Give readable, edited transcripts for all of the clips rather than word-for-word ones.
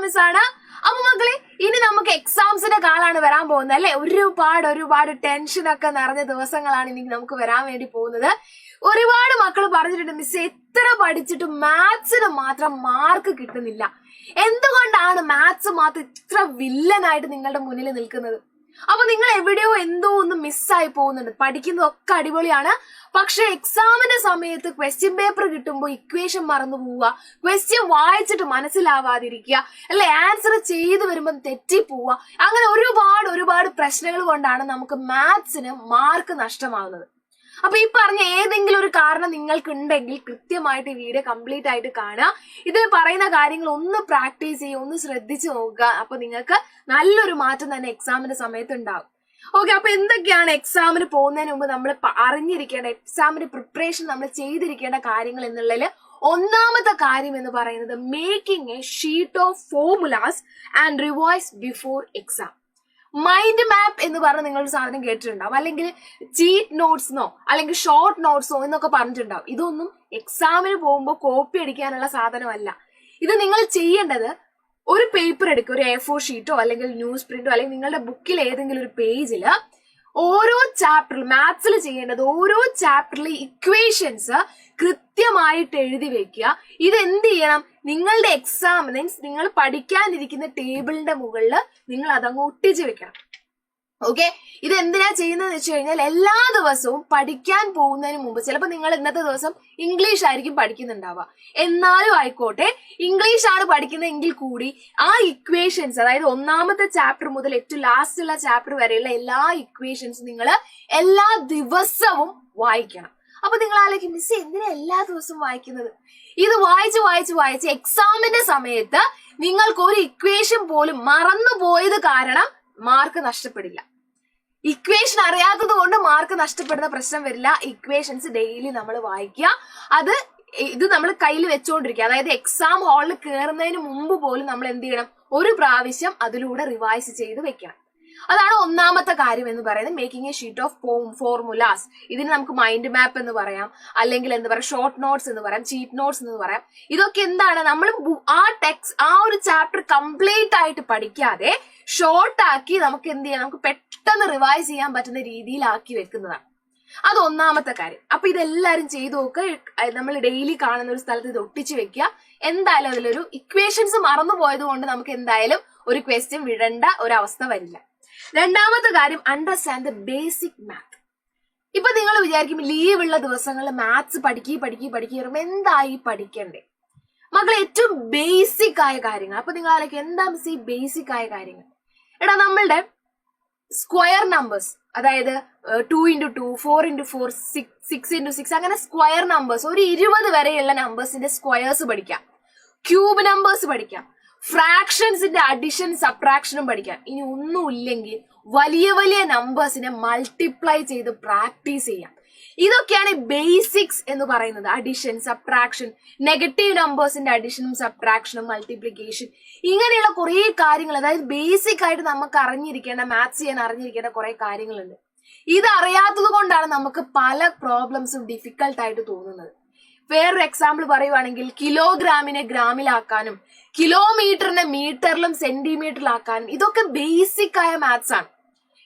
Miss ആണ്. അപ്പൊ മക്കളെ, ഇനി നമുക്ക് എക്സാംസിന്റെ കാലാണ് വരാൻ പോകുന്നത് അല്ലെ. ഒരുപാട് ടെൻഷനൊക്കെ നിറഞ്ഞ ദിവസങ്ങളാണ് ഇനി നമുക്ക് വരാൻ വേണ്ടി പോകുന്നത്. ഒരുപാട് മക്കൾ പറഞ്ഞിട്ടുണ്ട്, മിസ് എത്ര പഠിച്ചിട്ടും മാത്സിന് മാത്രം മാർക്ക് കിട്ടുന്നില്ല. എന്തുകൊണ്ടാണ് മാത്സ് മാത്രം ഇത്ര വില്ലനായിട്ട് നിങ്ങളുടെ മുന്നിൽ നിൽക്കുന്നത്? അപ്പൊ നിങ്ങൾ എവിടെയോ എന്തോ ഒന്ന് മിസ്സായി പോകുന്നുണ്ട്. പഠിക്കുന്നതൊക്കെ അടിപൊളിയാണ്, പക്ഷെ എക്സാമിന്റെ സമയത്ത് ക്വസ്റ്റ്യൻ പേപ്പർ കിട്ടുമ്പോൾ ഇക്വേഷൻ മറന്നു പോവുക, ക്വസ്റ്റ്യൻ വായിച്ചിട്ട് മനസ്സിലാവാതിരിക്കുക, അല്ലെ ആൻസർ ചെയ്തു വരുമ്പോൾ തെറ്റി പോവുക. അങ്ങനെ ഒരുപാട് പ്രശ്നങ്ങൾ കൊണ്ടാണ് നമുക്ക് മാത്സിന് മാർക്ക് നഷ്ടമാകുന്നത്. അപ്പൊ ഈ പറഞ്ഞ ഏതെങ്കിലും ഒരു കാരണം നിങ്ങൾക്ക് ഉണ്ടെങ്കിൽ കൃത്യമായിട്ട് ഈ വീഡിയോ കംപ്ലീറ്റ് ആയിട്ട് കാണുക. ഇതിൽ പറയുന്ന കാര്യങ്ങൾ ഒന്ന് പ്രാക്ടീസ് ചെയ്യുക, ഒന്ന് ശ്രദ്ധിച്ചു നോക്കുക. അപ്പൊ നിങ്ങൾക്ക് നല്ലൊരു മാറ്റം തന്നെ എക്സാമിന്റെ സമയത്ത് ഉണ്ടാകും. ഓക്കെ, അപ്പൊ എന്തൊക്കെയാണ് എക്സാമിന് പോകുന്നതിന് മുമ്പ് നമ്മൾ അറിഞ്ഞിരിക്കേണ്ട, എക്സാമിന് പ്രിപ്പറേഷൻ നമ്മൾ ചെയ്തിരിക്കേണ്ട കാര്യങ്ങൾ എന്നുള്ളതിൽ ഒന്നാമത്തെ കാര്യം എന്ന് പറയുന്നത് making A sheet of formulas and revise before exam. Mind map എന്ന് പറഞ്ഞ നിങ്ങളൊരു സാധനം കേട്ടിട്ടുണ്ടാവും, അല്ലെങ്കിൽ ചീറ്റ് നോട്ട്സ്ന്നോ അല്ലെങ്കിൽ ഷോർട്ട് നോട്ട്സോ എന്നൊക്കെ പറഞ്ഞിട്ടുണ്ടാവും. ഇതൊന്നും എക്സാമിന് പോകുമ്പോൾ കോപ്പി അടിക്കാനുള്ള സാധനമല്ല. ഇത് നിങ്ങൾ ചെയ്യേണ്ടത് ഒരു പേപ്പർ എടുക്കുക, ഒരു A4 ഷീറ്റോ അല്ലെങ്കിൽ ന്യൂസ് പ്രിന്റോ അല്ലെങ്കിൽ നിങ്ങളുടെ ബുക്കിൽ ഏതെങ്കിലും ഒരു പേജില് ഓരോ ചാപ്റ്ററിൽ മാത്സിൽ ചെയ്യേണ്ടത് ഓരോ ചാപ്റ്ററിലെ ഇക്വേഷൻസ് കൃത്യമായിട്ട് എഴുതി വെക്കുക. ഇത് എന്ത് ചെയ്യണം, നിങ്ങളുടെ എക്സാമിന് നിങ്ങൾ പഠിക്കാനിരിക്കുന്ന ടേബിളിന്റെ മുകളിൽ നിങ്ങൾ അതങ്ങ് ഒട്ടിച്ച് വെക്കണം. ഓക്കെ, ഇത് എന്തിനാ ചെയ്യുന്നതെന്ന് വെച്ച് കഴിഞ്ഞാൽ എല്ലാ ദിവസവും പഠിക്കാൻ പോകുന്നതിന് മുമ്പ്, ചിലപ്പോൾ നിങ്ങൾ ഇന്നത്തെ ദിവസം ഇംഗ്ലീഷ് ആയിരിക്കും പഠിക്കുന്നുണ്ടാവുക, എന്നാലും ആയിക്കോട്ടെ ഇംഗ്ലീഷ് ആണ് പഠിക്കുന്നതെങ്കിൽ കൂടി ആ ഇക്വേഷൻസ്, അതായത് ഒന്നാമത്തെ ചാപ്റ്റർ മുതൽ ഏറ്റവും ലാസ്റ്റ് ഉള്ള ചാപ്റ്റർ വരെയുള്ള എല്ലാ ഇക്വേഷൻസും നിങ്ങൾ എല്ലാ ദിവസവും വായിക്കണം. അപ്പൊ നിങ്ങൾ ആലോചിക്കും, മിസ് എന്തിനാ എല്ലാ ദിവസവും വായിക്കുന്നത്? ഇത് വായിച്ച് എക്സാമിന്റെ സമയത്ത് നിങ്ങൾക്ക് ഒരു ഇക്വേഷൻ പോലും മറന്നു പോയത് കാരണം മാർക്ക് നഷ്ടപ്പെടില്ല. ഇക്വേഷൻ അറിയാത്തത് കൊണ്ട് മാർക്ക് നഷ്ടപ്പെടുന്ന പ്രശ്നം വരില്ല. ഇക്വേഷൻസ് ഡെയിലി നമ്മൾ വായിക്കുക, ഇത് നമ്മൾ കയ്യിൽ വെച്ചുകൊണ്ടിരിക്കുക. അതായത് എക്സാം ഹാളിൽ കയറുന്നതിന് മുമ്പ് പോലും നമ്മൾ എന്ത് ചെയ്യണം, ഒരു പ്രാവശ്യം അതിലൂടെ റിവൈസ് ചെയ്ത് വെക്കണം. അതാണ് ഒന്നാമത്തെ കാര്യം എന്ന് പറയുന്നത്, making A sheet of formulas. ഇതിന് നമുക്ക് മൈൻഡ് മാപ്പ് എന്ന് പറയാം, അല്ലെങ്കിൽ എന്താ പറയാം ഷോർട്ട് നോട്ട്സ് എന്ന് പറയാം, ചീറ്റ് നോട്ട്സ് എന്ന് പറയാം. ഇതൊക്കെ എന്താണ്, നമ്മൾ ആ ഒരു ചാപ്റ്റർ കംപ്ലീറ്റ് ആയിട്ട് പഠിക്കാതെ ഷോർട്ട് ആക്കി നമുക്ക് എന്ത് ചെയ്യാം, നമുക്ക് പെട്ടെന്ന് റിവൈസ് ചെയ്യാൻ പറ്റുന്ന രീതിയിലാക്കി വെക്കുന്നതാണ്. അത് ഒന്നാമത്തെ കാര്യം. അപ്പൊ ഇതെല്ലാരും ചെയ്തു നോക്കുക. നമ്മൾ ഡെയിലി കാണുന്ന ഒരു സ്ഥലത്ത് ഇത് ഒട്ടിച്ചു വെക്കുക. എന്തായാലും അതിലൊരു ഇക്വേഷൻസ് മറന്നു പോയത് കൊണ്ട് നമുക്ക് എന്തായാലും ഒരു ക്വസ്റ്റ്യൻ വിടേണ്ട ഒരവസ്ഥ വരില്ല. രണ്ടാമത്തെ കാര്യം, അണ്ടർസ്റ്റാൻഡ് ദ ബേസിക് മാത്ത്. ഇപ്പൊ നിങ്ങൾ വിചാരിക്കും ലീവ് ഉള്ള ദിവസങ്ങളിൽ മാത്സ് പഠിക്കുമ്പോൾ എന്തായി പഠിക്കണ്ടേ? മക്കളെ, ഏറ്റവും ബേസിക് ആയ കാര്യങ്ങൾ. അപ്പൊ നിങ്ങൾ ആലോചിക്കും, എന്താ മിസ് ഈ ബേസിക് ആയ കാര്യങ്ങൾ? എടാ, നമ്മളുടെ സ്ക്വയർ നമ്പേഴ്സ്, അതായത് 2x2, 4x4, 6x6, അങ്ങനെ സ്ക്വയർ നമ്പേഴ്സ്, ഒരു 20 വരെയുള്ള നമ്പേഴ്സിന്റെ സ്ക്വയേഴ്സ് പഠിക്കാം, ക്യൂബ് നമ്പേഴ്സ് പഠിക്കാം, ഫ്രാക്ഷൻസിന്റെ അഡിഷൻ സബ്ട്രാക്ഷനും പഠിക്കാം. ഇനി ഒന്നുമില്ലെങ്കിൽ വലിയ നമ്പേഴ്സിനെ മൾട്ടിപ്ലൈ ചെയ്ത് പ്രാക്ടീസ് ചെയ്യാം. ഇതൊക്കെയാണ് ബേസിക്സ് എന്ന് പറയുന്നത്. അഡിഷൻ, സബ്ട്രാക്ഷൻ, നെഗറ്റീവ് നമ്പേഴ്സിന്റെ അഡിഷനും സബ്ട്രാക്ഷനും മൾട്ടിപ്ലിക്കേഷൻ, ഇങ്ങനെയുള്ള കുറെ കാര്യങ്ങൾ, അതായത് ബേസിക് ആയിട്ട് നമുക്ക് അറിഞ്ഞിരിക്കേണ്ട, മാത്സ് ചെയ്യാൻ അറിഞ്ഞിരിക്കേണ്ട കുറെ കാര്യങ്ങളുണ്ട്. ഇത് അറിയാത്തത് കൊണ്ടാണ് നമുക്ക് പല പ്രോബ്ലംസും ഡിഫിക്കൽട്ട് ആയിട്ട് തോന്നുന്നത്. വേറൊരു എക്സാമ്പിൾ പറയുവാണെങ്കിൽ, കിലോഗ്രാമിനെ ഗ്രാമിലാക്കാനും കിലോമീറ്ററിനെ മീറ്ററിലും സെന്റിമീറ്ററിലാക്കാനും ഇതൊക്കെ ബേസിക് ആയ മാത്സ് ആണ്.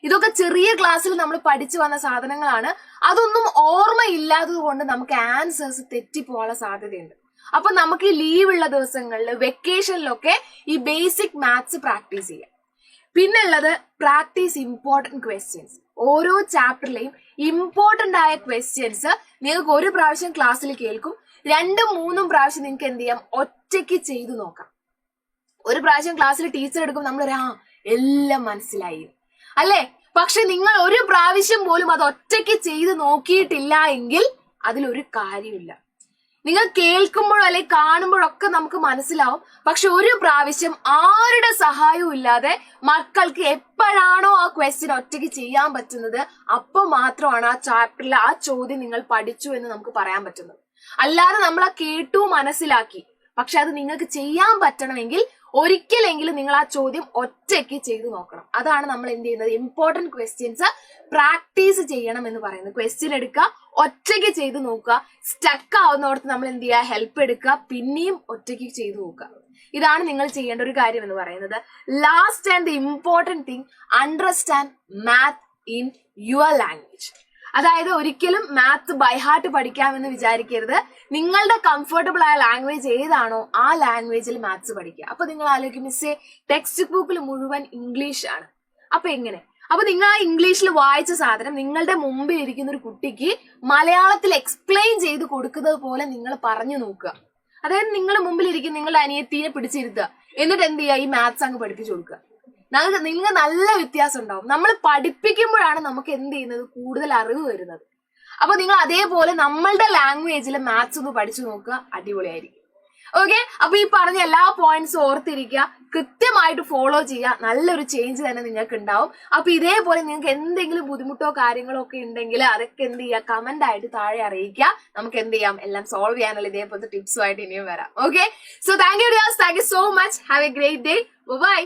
ഇതൊക്കെ ചെറിയ ക്ലാസ്സിൽ നമ്മൾ പഠിച്ചു വന്ന സാധനങ്ങളാണ്. അതൊന്നും ഓർമ്മയില്ലാത്തത് കൊണ്ട് നമുക്ക് ആൻസേഴ്സ് തെറ്റിപ്പോകാനുള്ള സാധ്യതയുണ്ട്. അപ്പൊ നമുക്ക് ഈ ലീവ് ഉള്ള ദിവസങ്ങളിൽ, വെക്കേഷനിലൊക്കെ ഈ ബേസിക് മാത്സ് പ്രാക്ടീസ് ചെയ്യാം. പിന്നെ ഉള്ളത്, പ്രാക്ടീസ് ഇമ്പോർട്ടന്റ് ക്വസ്റ്റ്യൻസ്. ഓരോ ചാപ്റ്ററിലെയും ഇമ്പോർട്ടന്റ് ആയ ക്വസ്റ്റ്യൻസ് നിങ്ങൾക്ക് ഒരു പ്രാവശ്യം ക്ലാസ്സിൽ കേൾക്കും, 2-3 പ്രാവശ്യം നിങ്ങൾക്ക് എന്ത് ചെയ്യാം, ഒറ്റയ്ക്ക് ചെയ്തു നോക്കാം. ഒരു പ്രാവശ്യം ക്ലാസ്സിൽ ടീച്ചർ എടുക്കും, നമ്മൾ എല്ലാം മനസ്സിലായി അല്ലേ? പക്ഷെ നിങ്ങൾ ഒരു പ്രാവശ്യം പോലും അത് ഒറ്റയ്ക്ക് ചെയ്ത് നോക്കിയിട്ടില്ല എങ്കിൽ അതിലൊരു കാര്യമില്ല. നിങ്ങൾ കേൾക്കുമ്പോഴോ അല്ലെങ്കിൽ കാണുമ്പോഴൊക്കെ നമുക്ക് മനസ്സിലാവും, പക്ഷെ ഒരു പ്രാവശ്യം ആരുടെ സഹായവും ഇല്ലാതെ മക്കൾക്ക് എപ്പോഴാണോ ആ ക്വസ്റ്റ്യൻ ഒറ്റയ്ക്ക് ചെയ്യാൻ പറ്റുന്നത്, അപ്പോൾ മാത്രമാണ് ആ ചാപ്റ്ററിൽ ആ ചോദ്യം നിങ്ങൾ പഠിച്ചു എന്ന് നമുക്ക് പറയാൻ പറ്റുന്നത്. അല്ലാതെ നമ്മൾ ആ കേട്ടു മനസ്സിലാക്കി, പക്ഷെ അത് നിങ്ങൾക്ക് ചെയ്യാൻ പറ്റണമെങ്കിൽ ഒരിക്കലെങ്കിലും നിങ്ങൾ ആ ചോദ്യം ഒറ്റയ്ക്ക് ചെയ്തു നോക്കണം. അതാണ് നമ്മൾ എന്ത് ചെയ്യുന്നത്, ഇമ്പോർട്ടന്റ് ക്വസ്റ്റ്യൻസ് പ്രാക്ടീസ് ചെയ്യണം എന്ന് പറയുന്നത്. ക്വസ്റ്റ്യൻ എടുക്കുക, ഒറ്റയ്ക്ക് ചെയ്തു നോക്കുക, സ്റ്റക്ക് ആവുന്നോടത്ത് നമ്മൾ എന്ത് ചെയ്യുക, ഹെൽപ്പ് എടുക്കുക, പിന്നെയും ഒറ്റയ്ക്ക് ചെയ്തു നോക്കുക. ഇതാണ് നിങ്ങൾ ചെയ്യേണ്ട ഒരു കാര്യം എന്ന് പറയുന്നത്. Last and the important thing, understand math in your language. അതായത് ഒരിക്കലും മാത്ത് ബൈ ഹാർട്ട് പഠിക്കാമെന്ന് വിചാരിക്കരുത്. നിങ്ങളുടെ കംഫർട്ടബിൾ ആയ ലാംഗ്വേജ് ഏതാണോ ആ ലാംഗ്വേജിൽ മാത്സ് പഠിക്കുക. അപ്പൊ നിങ്ങൾ ആലോചിക്കും, മിസ്സേ ടെക്സ്റ്റ് ബുക്കിൽ മുഴുവൻ ഇംഗ്ലീഷ് ആണ്, അപ്പൊ എങ്ങനെ? അപ്പൊ നിങ്ങൾ ആ ഇംഗ്ലീഷിൽ വായിച്ച സാധനം നിങ്ങളുടെ മുമ്പിൽ ഇരിക്കുന്ന ഒരു കുട്ടിക്ക് മലയാളത്തിൽ എക്സ്പ്ലെയിൻ ചെയ്ത് കൊടുക്കുന്നത് പോലെ നിങ്ങൾ പറഞ്ഞു നോക്കുക. അതായത് നിങ്ങളുടെ മുമ്പിൽ ഇരിക്കുന്ന നിങ്ങളുടെ അനിയത്തിനെ പിടിച്ചിരുത്തുക, എന്നിട്ട് എന്ത് ചെയ്യുക, ഈ മാത്സ് അങ്ങ് പഠിപ്പിച്ചു കൊടുക്കുക. നിങ്ങൾക്ക് നല്ല വ്യത്യാസം ഉണ്ടാവും. നമ്മൾ പഠിപ്പിക്കുമ്പോഴാണ് നമുക്ക് എന്ത് ചെയ്യുന്നത്, കൂടുതൽ അറിവ് വരുന്നത്. അപ്പൊ നിങ്ങൾ അതേപോലെ നമ്മളുടെ ലാംഗ്വേജിൽ മാത്സ് ഒന്ന് പഠിച്ചു നോക്കുക, അടിപൊളിയായിരിക്കും. ഓക്കെ, അപ്പൊ ഈ പറഞ്ഞ എല്ലാ പോയിന്റ്സും ഓർത്തിരിക്കുക, കൃത്യമായിട്ട് ഫോളോ ചെയ്യുക, നല്ലൊരു ചേഞ്ച് തന്നെ നിങ്ങൾക്ക് ഉണ്ടാവും. അപ്പൊ ഇതേപോലെ നിങ്ങൾക്ക് എന്തെങ്കിലും ബുദ്ധിമുട്ടോ കാര്യങ്ങളോ ഒക്കെ ഉണ്ടെങ്കിൽ അതൊക്കെ എന്ത് ചെയ്യുക, കമന്റ് ആയിട്ട് താഴെ അറിയിക്കുക. നമുക്ക് എന്ത് ചെയ്യാം, എല്ലാം സോൾവ് ചെയ്യാനുള്ള ഇതേപോലത്തെ ടിപ്സുമായിട്ട് ഇനിയും വരാം. Okay, so thank you dears, thank you so much, have a great day, by.